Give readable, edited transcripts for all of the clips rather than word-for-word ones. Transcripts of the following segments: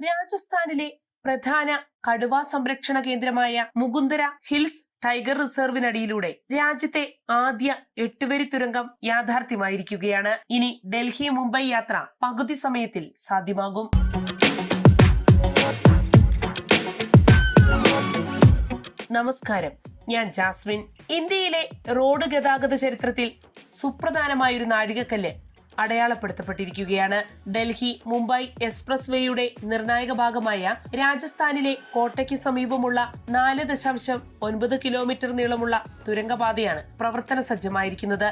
രാജസ്ഥാനിലെ പ്രധാന കടുവാ സംരക്ഷണ കേന്ദ്രമായ മുകുന്ദര ഹിൽസ് ടൈഗർ റിസർവിനടിയിലൂടെ രാജ്യത്തെ ആദ്യ 8-വരി തുരങ്കം യാഥാർത്ഥ്യമായിരിക്കുകയാണ്. ഇനി ഡൽഹി മുംബൈ യാത്ര പകുതി സമയത്തിൽ സാധ്യമാകും. നമസ്കാരം, ഞാൻ ജാസ്മിൻ. ഇന്ത്യയിലെ റോഡ് ഗതാഗത ചരിത്രത്തിൽ സുപ്രധാനമായൊരു നാഴികക്കല്ല് അടയാളപ്പെടുത്തപ്പെട്ടിരിക്കുകയാണ്. ഡൽഹി മുംബൈ എക്സ്പ്രസ് വേയുടെ നിർണായക ഭാഗമായ രാജസ്ഥാനിലെ കോട്ടയ്ക്ക് സമീപമുള്ള 4.9 കിലോമീറ്റർ നീളമുള്ള തുരങ്കപാതയാണ് പ്രവർത്തന സജ്ജമായിരിക്കുന്നത്.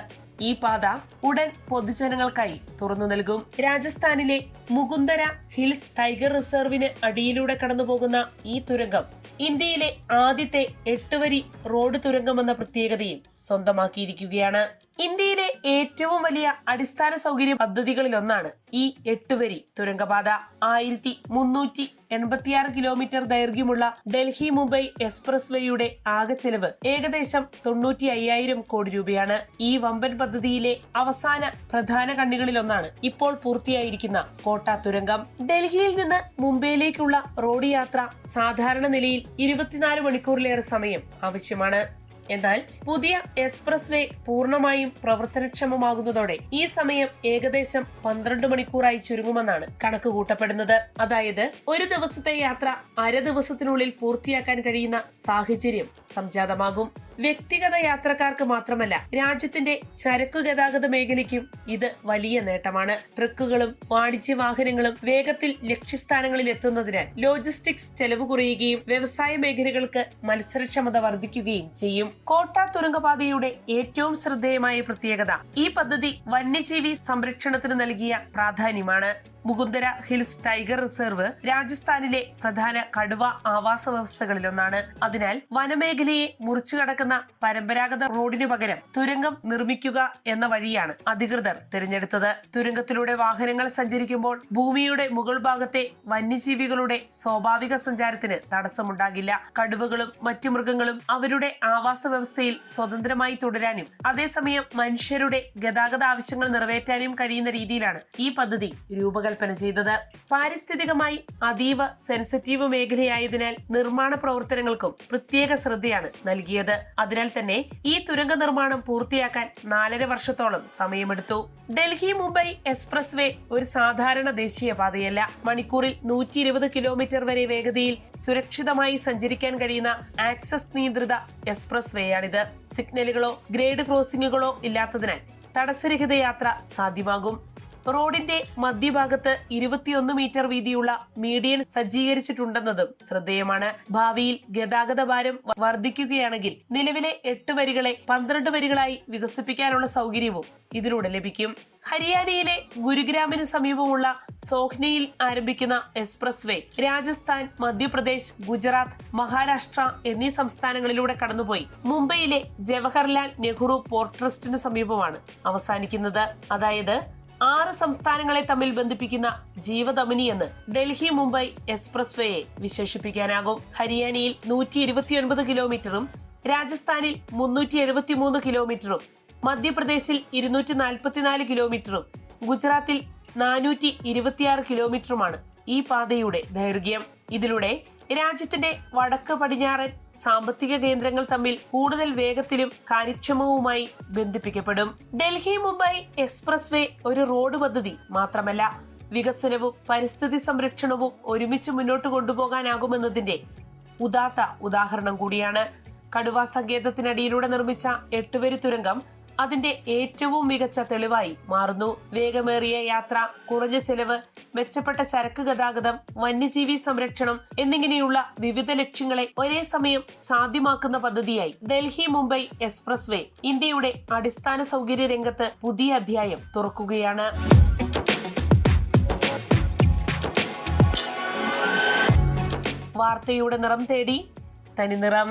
ഈ പാത ഉടൻ പൊതുജനങ്ങൾക്കായി തുറന്നു നൽകും. രാജസ്ഥാനിലെ മുകുന്ദര ഹിൽസ് ടൈഗർ റിസർവിന് അടിയിലൂടെ കടന്നുപോകുന്ന ഈ തുരങ്കം ഇന്ത്യയിലെ ആദ്യത്തെ 8-വരി റോഡ് തുരങ്കമെന്ന പ്രത്യേകതയും സ്വന്തമാക്കിയിരിക്കുകയാണ്. ഇന്ത്യയിലെ ഏറ്റവും വലിയ അടിസ്ഥാന സൗകര്യ പദ്ധതികളിലൊന്നാണ് ഈ 8-വരി തുരങ്കപാത. 1386 കിലോമീറ്റർ ദൈർഘ്യമുള്ള ഡൽഹി മുംബൈ എക്സ്പ്രസ് വേയുടെ ആകെ ചെലവ് ഏകദേശം 95,000 കോടി രൂപയാണ്. ഈ വമ്പൻ പദ്ധതിയിലെ അവസാന പ്രധാന കണ്ണികളിലൊന്നാണ് ഇപ്പോൾ പൂർത്തിയായിരിക്കുന്ന കോട്ട തുരങ്കം. ഡൽഹിയിൽ നിന്ന് മുംബൈയിലേക്കുള്ള റോഡ് യാത്ര സാധാരണ നിലയിൽ 24 മണിക്കൂറിലേറെ സമയം ആവശ്യമാണ്. എന്നാൽ പുതിയ എക്സ്പ്രസ് വേ പൂർണ്ണമായും പ്രവർത്തനക്ഷമമാകുന്നതോടെ ഈ സമയം ഏകദേശം 12 മണിക്കൂറായി ചുരുങ്ങുമെന്നാണ് കണക്ക് കൂട്ടപ്പെടുന്നത്. അതായത് ഒരു ദിവസത്തെ യാത്ര അര ദിവസത്തിനുള്ളിൽ പൂർത്തിയാക്കാൻ കഴിയുന്ന സാഹചര്യം സംജാതമാകും. വ്യക്തിഗത യാത്രക്കാർക്ക് മാത്രമല്ല, രാജ്യത്തിന്റെ ചരക്കു ഗതാഗത മേഖലയ്ക്കും ഇത് വലിയ നേട്ടമാണ്. ട്രക്കുകളും വാണിജ്യ വാഹനങ്ങളും വേഗത്തിൽ ലക്ഷ്യസ്ഥാനങ്ങളിൽ എത്തുന്നതിനാൽ ലോജിസ്റ്റിക്സ് ചെലവ് കുറയുകയും വ്യവസായ മേഖലകൾക്ക് മത്സരക്ഷമത വർദ്ധിക്കുകയും ചെയ്യും. കോട്ട തുരങ്കപാതയുടെ ഏറ്റവും ശ്രദ്ധേയമായ പ്രത്യേകത ഈ പദ്ധതി വന്യജീവി സംരക്ഷണത്തിന് നൽകിയ പ്രാധാന്യമാണ്. മുകുന്ദര ഹിൽസ് ടൈഗർ റിസർവ് രാജസ്ഥാനിലെ പ്രധാന കടുവ ആവാസ വ്യവസ്ഥകളിലൊന്നാണ്. അതിനാൽ വനമേഖലയെ മുറിച്ചു കടക്കുന്ന പരമ്പരാഗത റോഡിനു പകരം തുരങ്കം നിർമ്മിക്കുക എന്ന വഴിയാണ് അധികൃതർ തിരഞ്ഞെടുത്തത്. തുരങ്കത്തിലൂടെ വാഹനങ്ങൾ സഞ്ചരിക്കുമ്പോൾ ഭൂമിയുടെ മുകൾ ഭാഗത്തെ വന്യജീവികളുടെ സ്വാഭാവിക സഞ്ചാരത്തിന് തടസ്സമുണ്ടാകില്ല. കടുവകളും മറ്റു മൃഗങ്ങളും അവരുടെ ആവാസ വ്യവസ്ഥയിൽ സ്വതന്ത്രമായി തുടരാനും അതേസമയം മനുഷ്യരുടെ ഗതാഗത ആവശ്യങ്ങൾ നിറവേറ്റാനും കഴിയുന്ന രീതിയിലാണ് ഈ പദ്ധതി രൂപകൽപ്പന ചെയ്തത്. പാരിസ്ഥിതികമായി അതീവ സെൻസിറ്റീവ് മേഖലയായതിനാൽ നിർമ്മാണ പ്രവർത്തനങ്ങൾക്കും പ്രത്യേക ശ്രദ്ധയാണ് നൽകിയത്. അതിനാൽ തന്നെ ഈ തുരങ്ക നിർമ്മാണം പൂർത്തിയാക്കാൻ 4.5 വർഷത്തോളം സമയമെടുത്തു. ഡൽഹി മുംബൈ എക്സ്പ്രസ് വേ ഒരു സാധാരണ ദേശീയ പാതയല്ല. മണിക്കൂറിൽ 120 കിലോമീറ്റർ വരെ വേഗതയിൽ സുരക്ഷിതമായി സഞ്ചരിക്കാൻ കഴിയുന്ന ആക്സസ് നിയന്ത്രിത എക്സ്പ്രസ് വേയാണിത്. സിഗ്നലുകളോ ഗ്രേഡ് ക്രോസിംഗുകളോ ഇല്ലാത്തതിനാൽ തടസ്സരഹിത യാത്ര സാധ്യമാകും. റോഡിന്റെ മധ്യഭാഗത്ത് 21 മീറ്റർ വീതിയുള്ള മീഡിയൻ സജ്ജീകരിച്ചിട്ടുണ്ടെന്നതും ശ്രദ്ധേയമാണ്. ഭാവിയിൽ ഗതാഗത ഭാരം വർദ്ധിക്കുകയാണെങ്കിൽ നിലവിലെ 8 വരികളെ 12 വരികളായി വികസിപ്പിക്കാനുള്ള സൗകര്യവും ഇതിലൂടെ ലഭിക്കും. ഹരിയാനയിലെ ഗുരുഗ്രാമിന് സമീപമുള്ള സോഹ്നയിൽ ആരംഭിക്കുന്ന എക്സ്പ്രസ് വേ രാജസ്ഥാൻ, മധ്യപ്രദേശ്, ഗുജറാത്ത്, മഹാരാഷ്ട്ര എന്നീ സംസ്ഥാനങ്ങളിലൂടെ കടന്നുപോയി മുംബൈയിലെ ജവഹർലാൽ നെഹ്റു പോർട്ട് ട്രസ്റ്റിന് സമീപമാണ് അവസാനിക്കുന്നത്. അതായത് 6 സംസ്ഥാനങ്ങളെ തമ്മിൽ ബന്ധിപ്പിക്കുന്ന ജീവധമനി എന്ന് ഡൽഹി മുംബൈ എക്സ്പ്രസ് വേയെ വിശേഷിപ്പിക്കാനാകും. ഹരിയാനയിൽ 129 കിലോമീറ്ററും രാജസ്ഥാനിൽ 373 കിലോമീറ്ററും മധ്യപ്രദേശിൽ 244 കിലോമീറ്ററും ഗുജറാത്തിൽ 426 കിലോമീറ്ററുമാണ് ഈ പാതയുടെ ദൈർഘ്യം. ഇതിലൂടെ രാജ്യത്തിന്റെ വടക്ക് പടിഞ്ഞാറൻ സാമ്പത്തിക കേന്ദ്രങ്ങൾ തമ്മിൽ കൂടുതൽ വേഗത്തിലും കാര്യക്ഷമവുമായി ബന്ധിപ്പിക്കപ്പെടും. ഡൽഹി മുംബൈ എക്സ്പ്രസ് വേ ഒരു റോഡ് പദ്ധതി മാത്രമല്ല, വികസനവും പരിസ്ഥിതി സംരക്ഷണവും ഒരുമിച്ച് മുന്നോട്ട് കൊണ്ടുപോകാനാകുമെന്നതിന്റെ ഉദാത്ത ഉദാഹരണം കൂടിയാണ്. കടുവാ സങ്കേതത്തിനടിയിലൂടെ നിർമ്മിച്ച 8-വരി തുരങ്കം അതിന്റെ ഏറ്റവും മികച്ച തെളിവായി മാറുന്നു. വേഗമേറിയ യാത്ര, കുറഞ്ഞ ചെലവ്, മെച്ചപ്പെട്ട ചരക്ക് ഗതാഗതം, വന്യജീവി സംരക്ഷണം എന്നിങ്ങനെയുള്ള വിവിധ ലക്ഷ്യങ്ങളെ ഒരേ സമയം സാധ്യമാക്കുന്ന പദ്ധതിയായി ഡൽഹി മുംബൈ എക്സ്പ്രസ് വേ ഇന്ത്യയുടെ അടിസ്ഥാന സൗകര്യ രംഗത്ത് പുതിയ അധ്യായം തുറക്കുകയാണ്. വാർത്തയുടെ നിറം തേടി തനി നിറം.